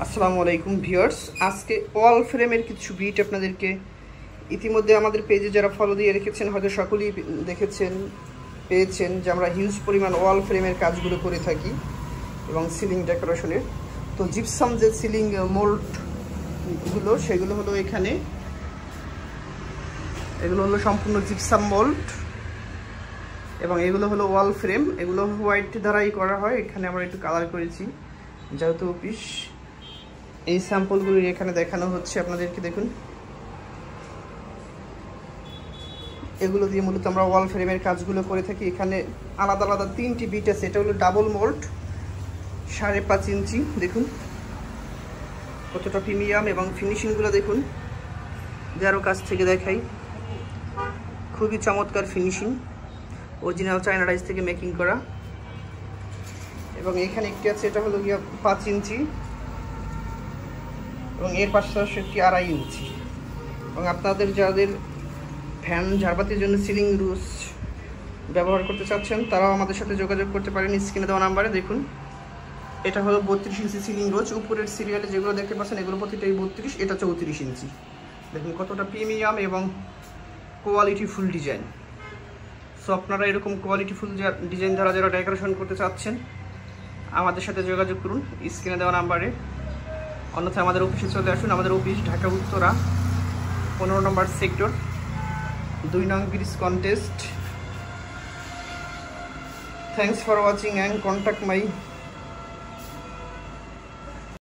আসসালামু আলাইকুম ভিউয়ার্স, আজকে ওয়াল ফ্রেমের কিছু বিট আপনাদেরকে ইতিমধ্যে আমাদের পেজে যারা ফলো দিয়ে রেখেছেন হয়তো সকলেই পেয়েছেন যে আমরা হিউজ পরিমাণ ওয়াল ফ্রেমের কাজগুলো করে থাকি এবং সিলিং ডেকোরেশনের। তো জিপসাম যে সিলিং মোল্ডগুলো সেগুলো হলো এখানে, এগুলো হলো সম্পূর্ণ জিপসাম মোল্ড এবং এগুলো হলো ওয়াল ফ্রেম। এগুলো হোয়াইট দ্বারাই করা হয়, এখানে আমরা একটু কালার করেছি যেহেতু অফিস। এই স্যাম্পলগুলো এখানে দেখানো হচ্ছে আপনাদেরকে, দেখুন এগুলো দিয়ে মূলত আমরা ওয়াল ফ্রেমের কাজগুলো করে থাকি। এখানে আলাদা আলাদা তিনটি বিট আছে। এটা হলো ডাবল মোল্ড 5.5 ইঞ্চি, দেখুন কতটা প্রিমিয়াম এবং ফিনিশিংগুলো দেখুন। যারও কাছ থেকে দেখাই, খুবই চমৎকার ফিনিশিং, অরিজিনাল চায়না রাইস থেকে মেকিং করা। এবং এখানে একটি আছে, এটা হলো গিয়া 5 ইঞ্চি এবং এর পাশাপাশি একটি 2.5 ইঞ্চি। এবং আপনাদের যাদের ফ্যান ঝাড়বাতির জন্য সিলিং রুস ব্যবহার করতে চাচ্ছেন তারাও আমাদের সাথে যোগাযোগ করতে পারেন স্ক্রিনে দেওয়া নাম্বারে। দেখুন এটা হলো 32 ইঞ্চি সিলিং রোজ। উপরের সিরিয়ালে যেগুলো দেখতে পাচ্ছেন এগুলো প্রতিটাই 32, এটা 34 ইঞ্চি। দেখুন কতটা প্রিমিয়াম এবং কোয়ালিটিফুল ডিজাইন। সো আপনারা এরকম কোয়ালিটিফুল ডিজাইন যারা যারা ডেকোরেশন করতে চাচ্ছেন আমাদের সাথে যোগাযোগ করুন স্ক্রিনে দেওয়া নাম্বারে। অন্যথায় আমাদের অফিসে চলে আসুন। আমাদের অফিস ঢাকা উত্তরা 15 নম্বর সেক্টর, 2 নং bridge contest. Thanks for watching and contact my